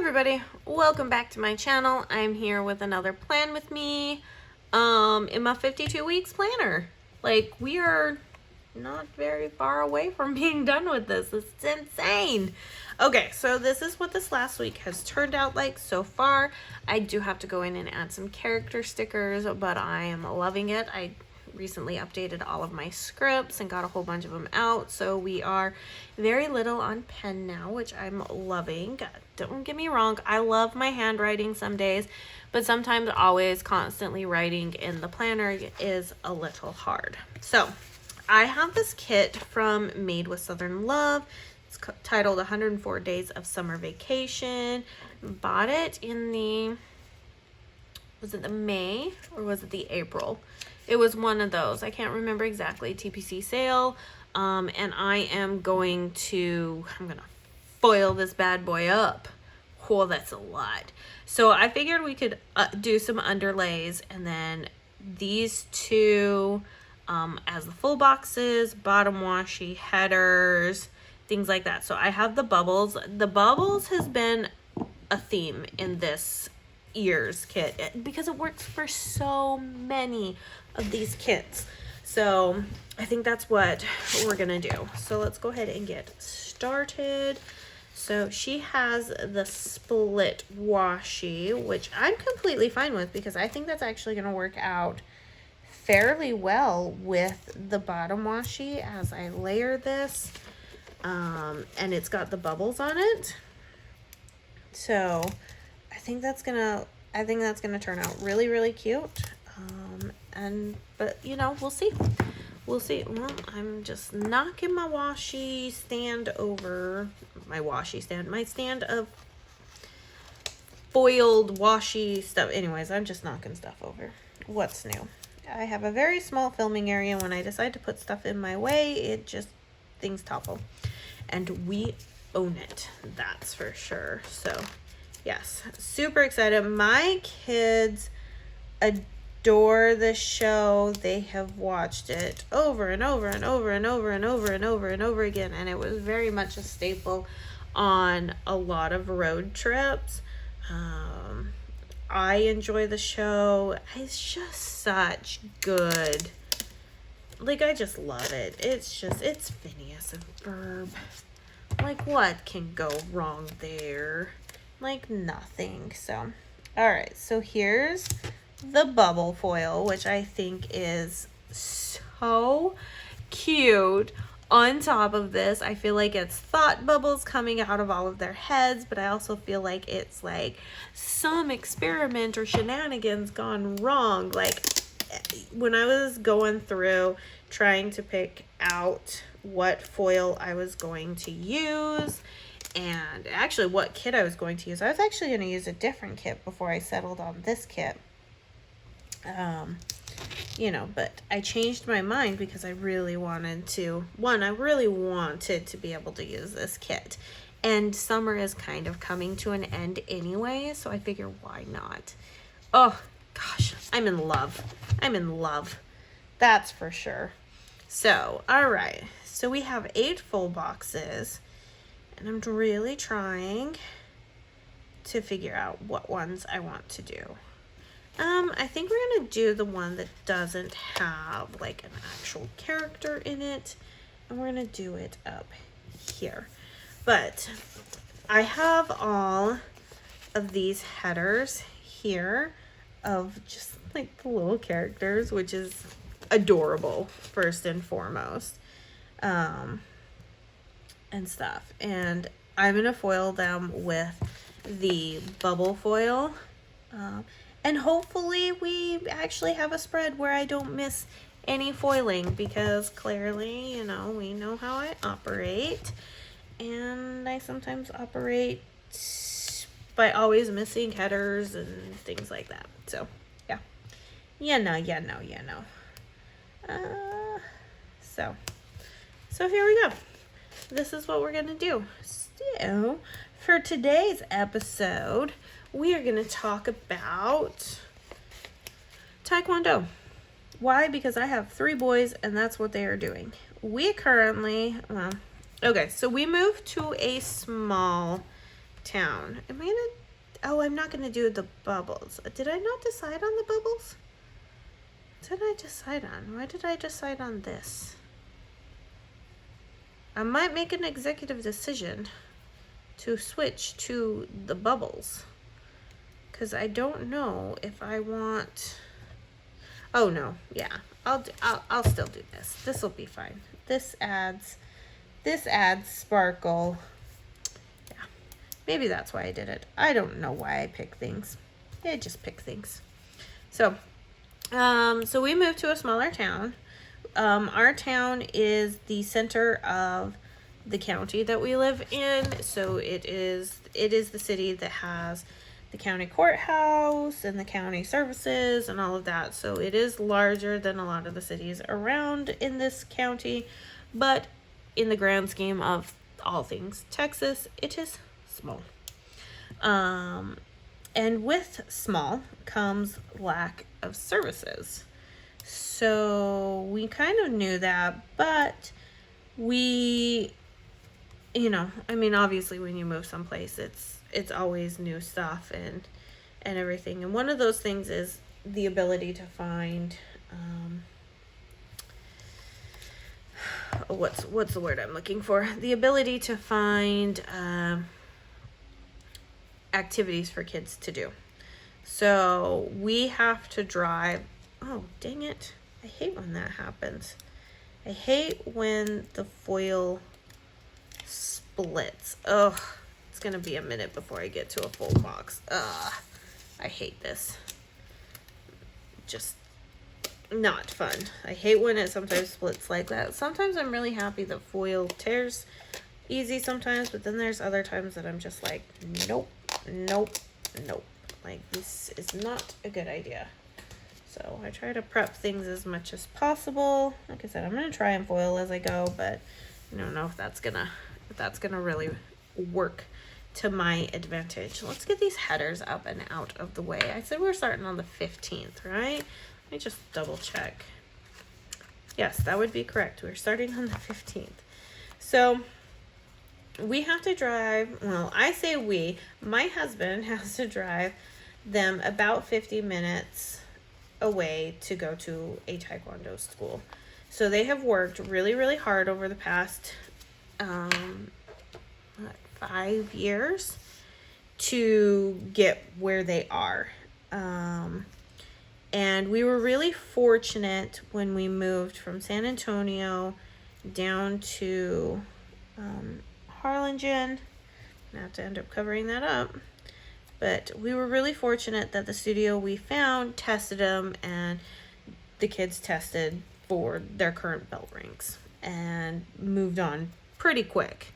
everybody, welcome back to my channel. I'm here with another plan with me in my 52 weeks planner. Like, we are not very far away from being done with this. It's insane. Okay, so this is what this last week has turned out like so far. I do have to go in and add some character stickers, but I am loving it. I recently updated all of my scripts and got a whole bunch of them out, so we are very little on pen now, which I'm loving. Don't get me wrong, I love my handwriting some days, but sometimes always constantly writing in the planner is a little hard. So I have this kit from Made with Southern Love. It's titled 104 Days of Summer Vacation. Bought it in the, was it the May or was it the April? It was one of those. I can't remember exactly. TPC sale. And I am going to foil this bad boy up. Oh, that's a lot. So I figured we could do some underlays, and then these two as the full boxes, bottom washi, headers, things like that. So I have the bubbles. The bubbles has been a theme in this year's kit because it works for so many of these kits. So I think that's what we're gonna do. So let's go ahead and get started. So she has the split washi, which I'm completely fine with because I think that's actually gonna work out fairly well with the bottom washi as I layer this. And it's got the bubbles on it. So I think that's gonna turn out really, really cute. But you know, we'll see. Well, I'm just knocking my washi stand over. My stand of foiled washi stuff. Anyways, I'm just knocking stuff over. What's new? I have a very small filming area. When I decide to put stuff in my way, things topple. And we own it. That's for sure. So yes, super excited. My kids adore the show. They have watched it over and over and over and over and over and over and over again, and it was very much a staple on a lot of road trips. I enjoy the show. It's just such good, like, I just love it. It's Phineas and Ferb. Like, what can go wrong there? Like, nothing. So all right, so here's the bubble foil, which I think is so cute. On top of this, I feel like it's thought bubbles coming out of all of their heads, but I also feel like it's like some experiment or shenanigans gone wrong. Like, when I was going through trying to pick out what foil I was going to use and actually what kit I was going to use, I was actually going to use a different kit before I settled on this kit. You know, but I changed my mind because I really wanted to, I really wanted to be able to use this kit, and summer is kind of coming to an end anyway, so I figure why not? Oh gosh, I'm in love. That's for sure. So all right, so we have 8 full boxes, and I'm really trying to figure out what ones I want to do. I think we're gonna do the one that doesn't have like an actual character in it, and we're gonna do it up here. But I have all of these headers here of just like the little characters, which is adorable first and foremost, and stuff. And I'm gonna foil them with the bubble foil. And hopefully we actually have a spread where I don't miss any foiling, because clearly, you know, we know how I operate. And I sometimes operate by always missing headers and things like that. So, yeah. You know. So here we go. This is what we're going to do. So, for today's episode, we are going to talk about Taekwondo. Why? Because I have 3 boys and that's what they are doing. We currently, okay, so we moved to a small town. Am I gonna, oh, I'm not gonna do the bubbles. Did I not decide on the bubbles? What did I decide on? Why did I decide on this? I might make an executive decision to switch to the bubbles, because I don't know if I want, oh no, yeah, I'll still do this. This will be fine. This adds sparkle. Yeah, maybe that's why I did it. I don't know why I pick things. I just pick things. So so we moved to a smaller town. Our town is the center of the county that we live in. So it is the city that has the county courthouse and the county services and all of that. So it is larger than a lot of the cities around in this county, but in the grand scheme of all things Texas, it is small. And with small comes lack of services. So we kind of knew that, but we, you know, I mean, obviously when you move someplace, it's always new stuff and everything. And one of those things is the ability to find, what's the word I'm looking for? The ability to find, activities for kids to do. So we have to drive. Oh, dang it. I hate when that happens. I hate when the foil splits. Ugh, it's gonna be a minute before I get to a full box. Ugh, I hate this. Just not fun. I hate when it sometimes splits like that. Sometimes I'm really happy that foil tears easy sometimes, but then there's other times that I'm just like, nope, nope, nope. Like, this is not a good idea. So I try to prep things as much as possible. Like I said, I'm gonna try and foil as I go, but I don't know if that's gonna really work to my advantage. Let's get these headers up and out of the way. I said we're starting on the 15th, right? Let me just double check. Yes, that would be correct. We're starting on the 15th. So we have to drive, well, I say we, my husband has to drive them about 50 minutes away to go to a taekwondo school. So they have worked really, really hard over the past 5 years to get where they are. And we were really fortunate when we moved from San Antonio down to Harlingen. I have to end up covering that up. But we were really fortunate that the studio we found tested them, and the kids tested for their current belt ranks and moved on pretty quick.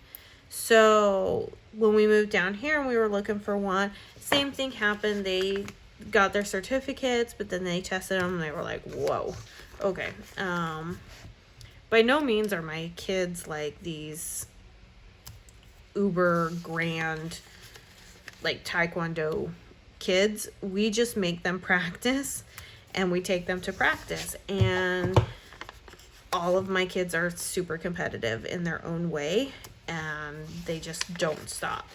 So when we moved down here and we were looking for one, same thing happened. They got their certificates, but then they tested them and they were like, whoa, okay. By no means are my kids like these uber grand like taekwondo kids. We just make them practice and we take them to practice, and all of my kids are super competitive in their own way and they just don't stop.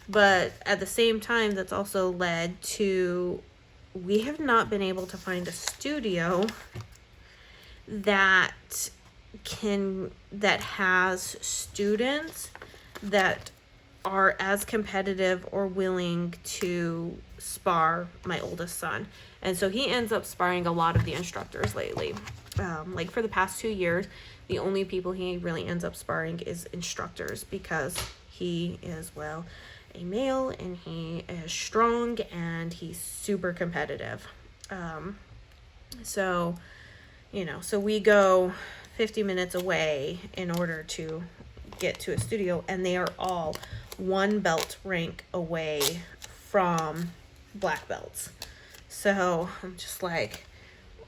But at the same time, that's also led to, we have not been able to find a studio that has students that are as competitive or willing to spar my oldest son. And so he ends up sparring a lot of the instructors lately. Like for the past 2 years, the only people he really ends up sparring is instructors, because he is, well, a male and he is strong and he's super competitive. So, you know, so we go 50 minutes away in order to get to a studio, and they are all 1 belt rank away from black belts. So I'm just like,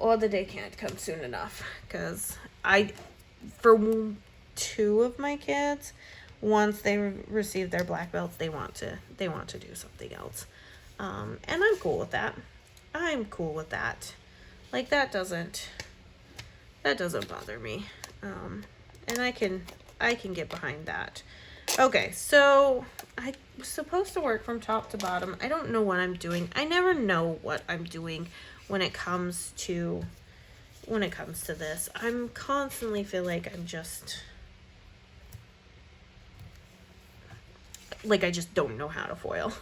oh, the day can't come soon enough, because for 2 of my kids, once they receive their black belts, they want to do something else. And I'm cool with that. Like, that doesn't bother me. And I can get behind that. Okay, so I was supposed to work from top to bottom. I don't know what I'm doing. I never know what I'm doing when it comes to this. I'm constantly feel like I'm just like I just don't know how to foil.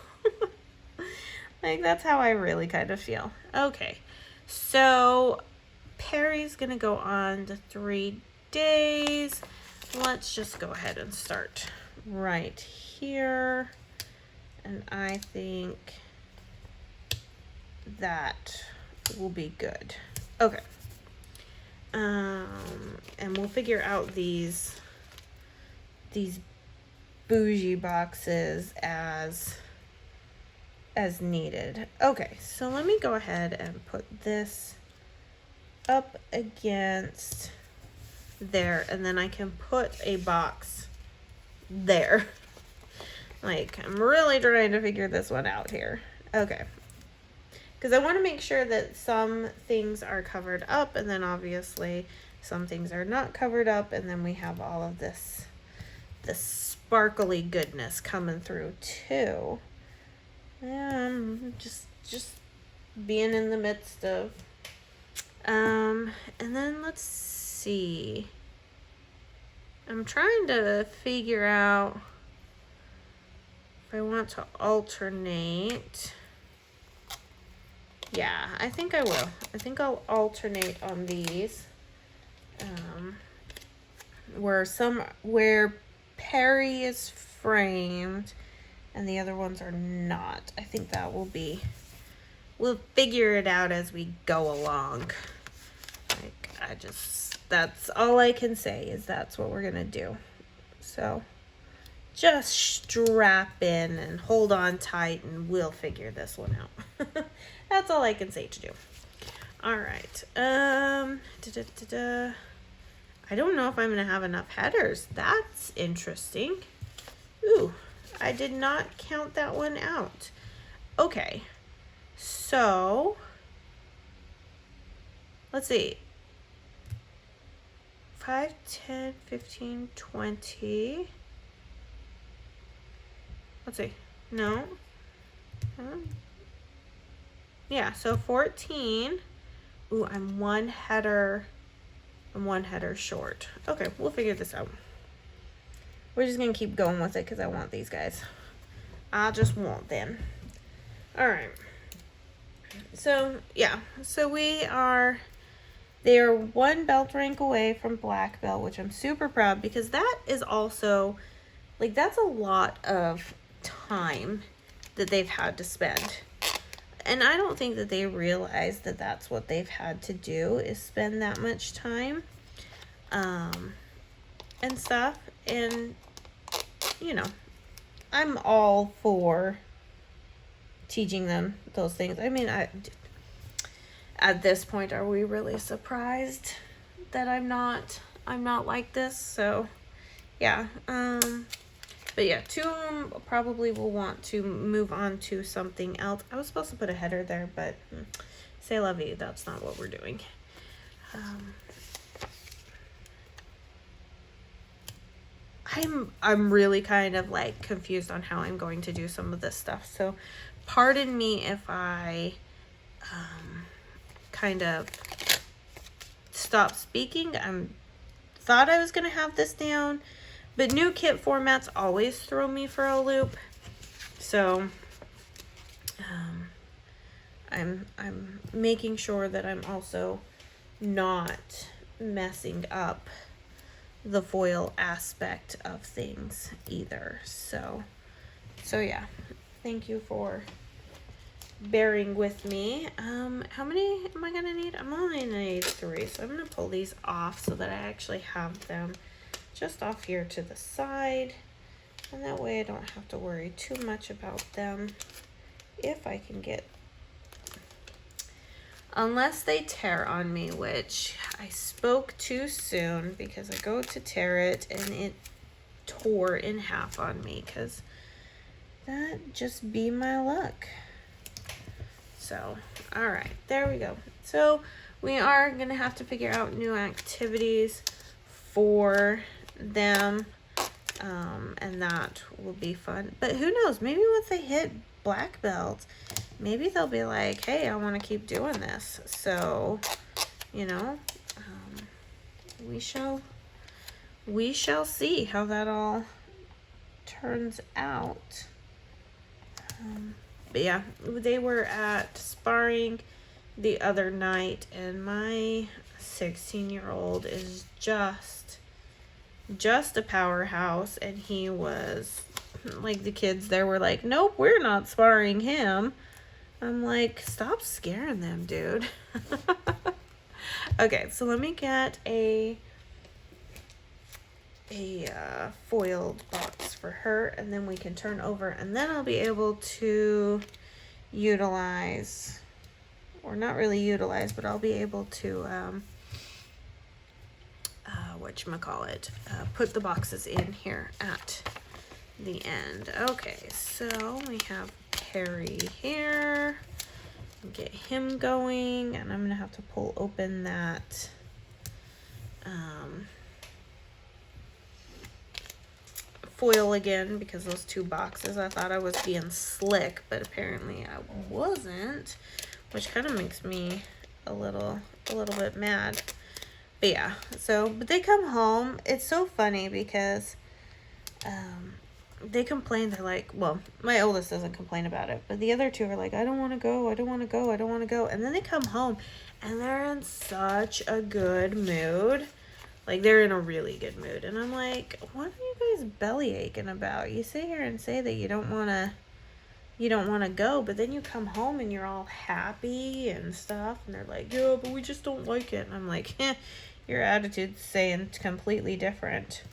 Like that's how I really kind of feel. Okay. So Perry's gonna go on to 3 days. Let's just go ahead and start right here. And I think that will be good. Okay. And we'll figure out these bougie boxes as needed. Okay, so let me go ahead and put this up against there, and then I can put a box there. Like, I'm really trying to figure this one out here. Okay. Because I want to make sure that some things are covered up, and then obviously some things are not covered up, and then we have all of this sparkly goodness coming through too. Just being in the midst of and then let's see. I'm trying to figure out if I want to alternate. Yeah, I think I will. I think I'll alternate on these. Where Perry is framed and the other ones are not. I think that will be, we'll figure it out as we go along. Like, that's all I can say is that's what we're gonna do. So just strap in and hold on tight and we'll figure this one out. That's all I can say to do. All right. I don't know if I'm gonna have enough headers. That's interesting. Ooh, I did not count that one out. Okay, so let's see. 5, 10, 15, 20. Let's see. No. Yeah, so 14. Ooh, I'm one header short. Okay, we'll figure this out. We're just gonna keep going with it because I want these guys. I just want them. All right. So yeah, so they are one belt rank away from black belt, which I'm super proud because that is also, like, that's a lot of time that they've had to spend. And I don't think that they realize that that's what they've had to do is spend that much time and stuff. And, you know, I'm all for teaching them those things. I mean, at this point, are we really surprised that I'm not like this? So, yeah. But yeah, 2 of them probably will want to move on to something else. I was supposed to put a header there, but c'est la vie, that's not what we're doing. I'm really kind of like confused on how I'm going to do some of this stuff. So pardon me if I kind of stop speaking. Thought I was going to have this down, but new kit formats always throw me for a loop. So I'm making sure that I'm also not messing up the foil aspect of things either. So yeah, thank you for bearing with me. How many am I gonna need? I'm only gonna need 3, so I'm gonna pull these off so that I actually have them just off here to the side, and that way I don't have to worry too much about them if I can get, unless they tear on me, which I spoke too soon because I go to tear it and it tore in half on me, because that just be my luck. So, all right, there we go. So we are gonna have to figure out new activities for them. And that will be fun. But who knows? Maybe once they hit black belt, maybe they'll be like, hey, I want to keep doing this. So, you know, we shall see how that all turns out. But yeah, they were at sparring the other night, and my 16-year-old is just a powerhouse, and he was like, the kids there were like, nope, we're not sparring him. I'm like, stop scaring them, dude. Okay, so let me get a foiled box for her, and then we can turn over, and then I'll be able to utilize, or not really utilize, but I'll be able to whatchamacallit, put the boxes in here at the end. Okay, so we have Perry here. Get him going, and I'm gonna have to pull open that foil again, because those two boxes, I thought I was being slick, but apparently I wasn't, which kind of makes me a little bit mad. But yeah, but they come home. It's so funny because they complain. They're like, well, my oldest doesn't complain about it, but the other two are like, I don't want to go, I don't want to go, I don't want to go. And then they come home and they're in such a good mood. Like, they're in a really good mood. And I'm like, what are you guys belly aching about? You sit here and say that you don't want to go, but then you come home and you're all happy and stuff. And they're like, yeah, but we just don't like it. And I'm like, your attitude's saying completely different.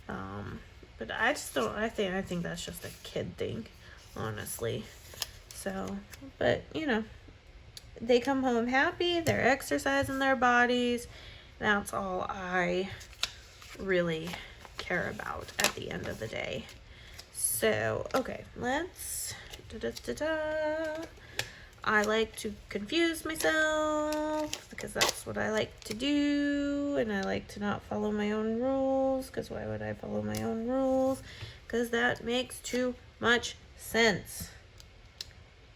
But I just don't, I think that's just a kid thing, honestly. So, but, you know, they come home happy, they're exercising their bodies. That's all I really care about at the end of the day. So, okay, let's, I like to confuse myself, because that's what I like to do, and I like to not follow my own rules, because why would I follow my own rules? Because that makes too much sense.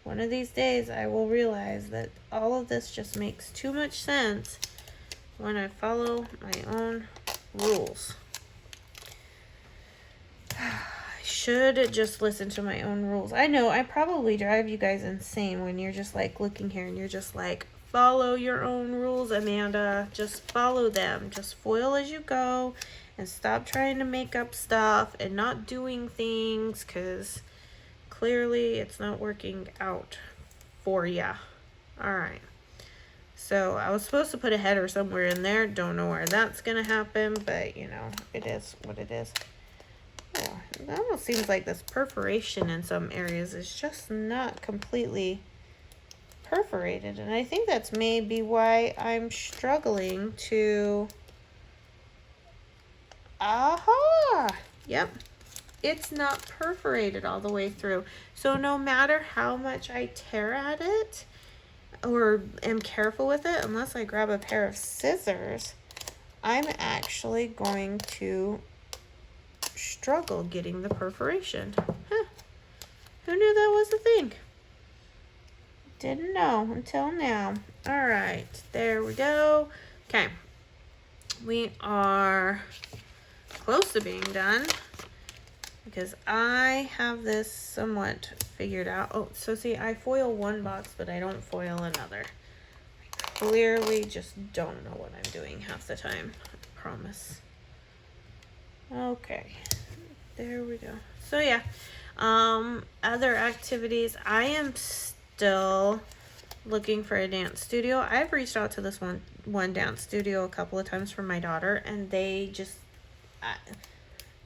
One of these days I will realize that all of this just makes too much sense when I follow my own rules. I should just listen to my own rules. I know I probably drive you guys insane when you're just like looking here and you're just like, follow your own rules, Amanda. Just follow them. Just foil as you go and stop trying to make up stuff and not doing things, because clearly it's not working out for ya. All right. So I was supposed to put a header somewhere in there. Don't know where that's going to happen, but you know, it is what it is. Yeah, it almost seems like this perforation in some areas is just not completely perforated. And I think that's maybe why I'm struggling to... Aha! Yep. It's not perforated all the way through. So no matter how much I tear at it, or am careful with it, unless I grab a pair of scissors, I'm actually going to struggle getting the perforation. Huh. Who knew that was a thing? Didn't know until now. All right, there we go. Okay, we are close to being done, because I have this somewhat figured out. Oh, so see, I foil one box, but I don't foil another. I clearly just don't know what I'm doing half the time. I promise. Okay, there we go. So yeah, other activities. I am still looking for a dance studio. I've reached out to this one dance studio a couple of times for my daughter, and they just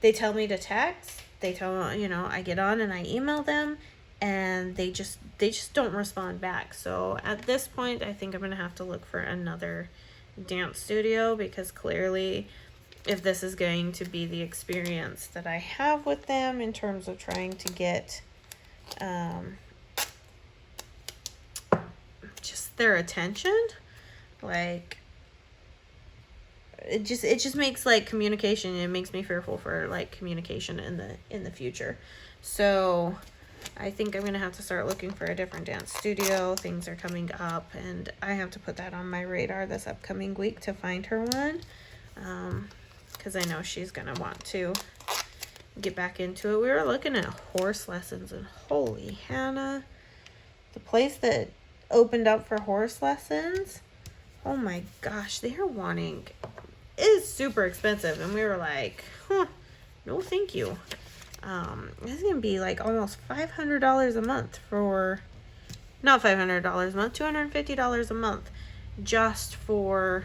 they tell me to text. They tell, you know, I get on and I email them, and they just don't respond back. So at this point, I think I'm gonna have to look for another dance studio, because clearly, if this is going to be the experience that I have with them in terms of trying to get just their attention, like, it just makes like communication, it makes me fearful for like communication in the future. So I think I'm gonna have to start looking for a different dance studio. Things are coming up, and I have to put that on my radar this upcoming week to find her one, because I know she's gonna want to get back into it. We were looking at horse lessons, and holy Hannah, the place that opened up for horse lessons, oh my gosh, they are wanting, it is super expensive, and we were like, huh, no thank you. It's gonna be like almost $500 a month for, not $500 a month, $250 a month just for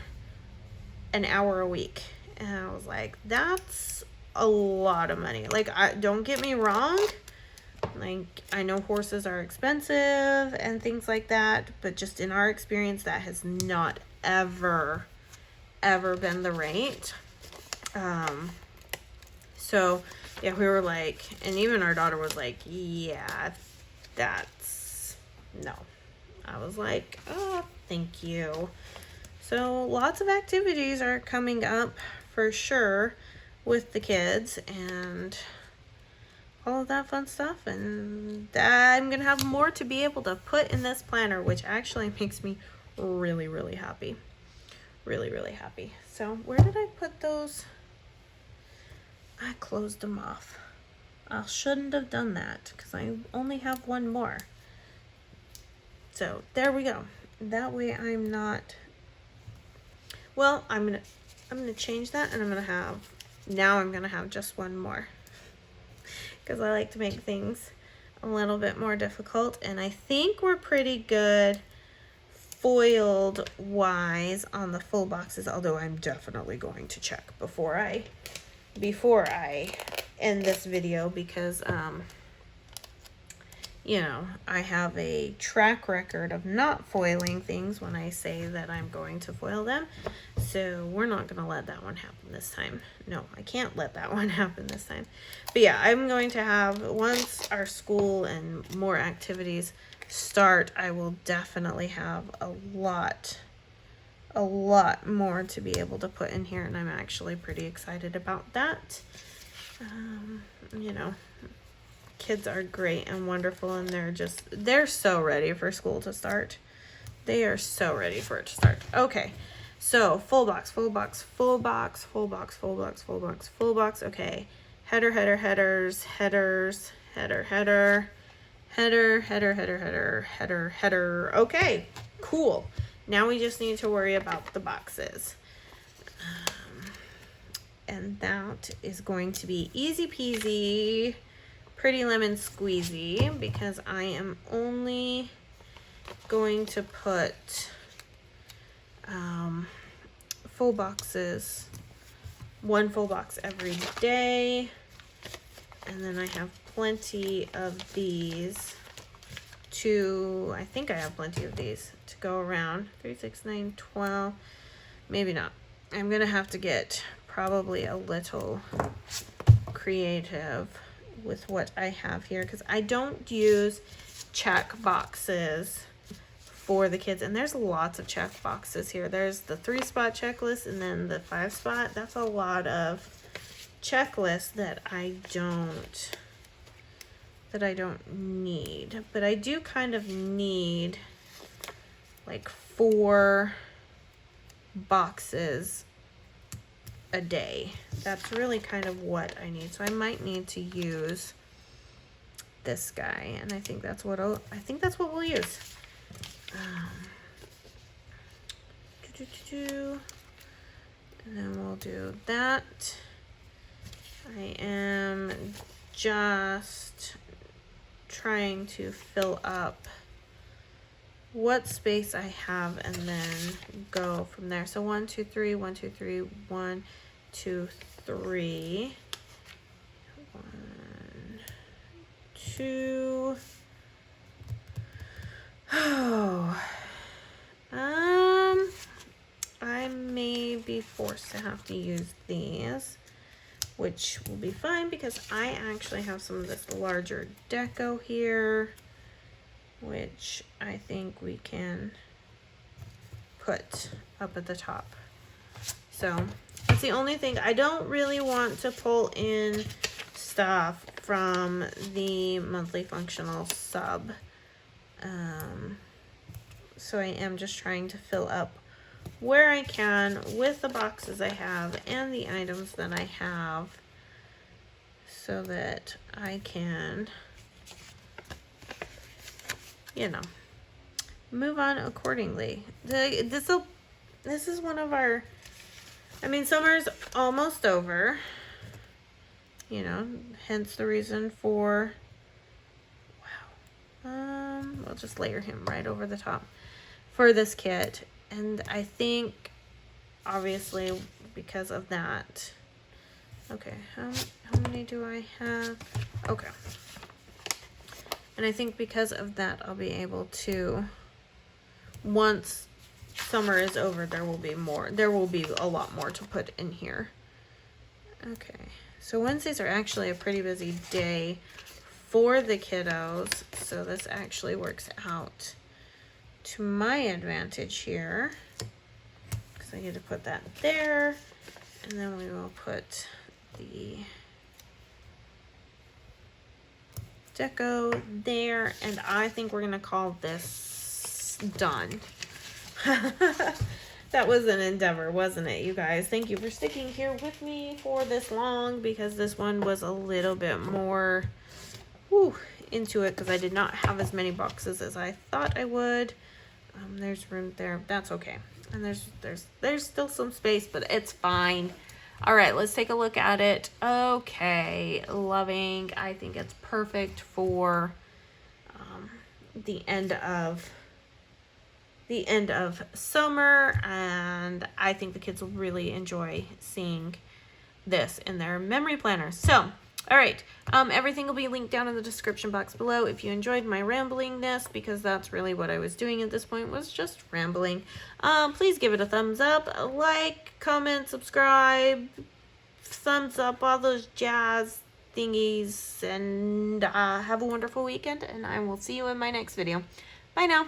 an hour a week. And I was like, that's a lot of money. Like, don't get me wrong, like, I know horses are expensive and things like that, but just in our experience, that has not ever been the rate. So yeah, we were like, and even our daughter was like, yeah, that's no. I was like, oh, thank you. So lots of activities are coming up for sure with the kids and all of that fun stuff, and I'm gonna have more to be able to put in this planner, which actually makes me really happy. Really happy. So where did I put those? I closed them off. I shouldn't have done that because I only have one more. So there we go. That way I'm not, well, I'm gonna change that, and I'm gonna have just one more, because I like to make things a little bit more difficult, and I think we're pretty good foiled wise on the full boxes, although I'm definitely going to check before I end this video, because you know, I have a track record of not foiling things when I say that I'm going to foil them. So we're not going to let that one happen this time. No, I can't let that one happen this time. But yeah, I'm going to have, once our school and more activities start, I will definitely have a lot more to be able to put in here, and I'm actually pretty excited about that. You know, kids are great and wonderful, and they're so ready for school to start. They are so ready for it to start. Okay, so full box. Okay, headers, header. Okay, cool. Now we just need to worry about the boxes. And that is going to be easy peasy, pretty lemon squeezy, because I am only going to put full boxes, one full box every day, and then I have plenty of these I think I have plenty of these to go around. 3, 6, 9, 12, maybe not. I'm gonna have to get probably a little creative with what I have here, because I don't use check boxes for the kids, and there's lots of check boxes here. There's the 3-spot checklist, and then the 5-spot. That's a lot of checklists that I don't need, but I do kind of need like 4 boxes a day. That's really kind of what I need. So I might need to use this guy, and I think that's what we'll use. And then we'll do that. I am just trying to fill up what space I have and then go from there. So 1, 2, 3, 1, 2, 3, 1, 2, 3, 1, 2. Oh, I may be forced to have to use these, which will be fine because I actually have some of this larger deco here, which I think we can put up at the top. So That's the only thing. I don't really want to pull in stuff from the monthly functional sub. So I am just trying to fill up where I can with the boxes I have and the items that I have so that I can, you know, move on accordingly. This is one of our, I mean, summer's almost over, you know, hence the reason for, wow, we'll just layer him right over the top for this kit. And I think, obviously, because of that, okay, how many do I have? Okay. And I think because of that, I'll be able to, once summer is over, there will be a lot more to put in here. Okay, so Wednesdays are actually a pretty busy day for the kiddos, so this actually works out to my advantage here, because I get to put that there, and then we will put the deco there, and I think we're gonna call this done. That was an endeavor, wasn't it, you guys? Thank you for sticking here with me for this long, because this one was a little bit more into it, because I did not have as many boxes as I thought I would. There's room there. That's okay. And there's still some space, but it's fine. All right, let's take a look at it. Okay, loving. I think it's perfect for the end of summer, and I think the kids will really enjoy seeing this in their memory planners. So, all right, everything will be linked down in the description box below. If you enjoyed my ramblingness, because that's really what I was doing at this point, was just rambling, please give it a thumbs up, like, comment, subscribe, thumbs up, all those jazz thingies, and have a wonderful weekend, and I will see you in my next video. Bye now.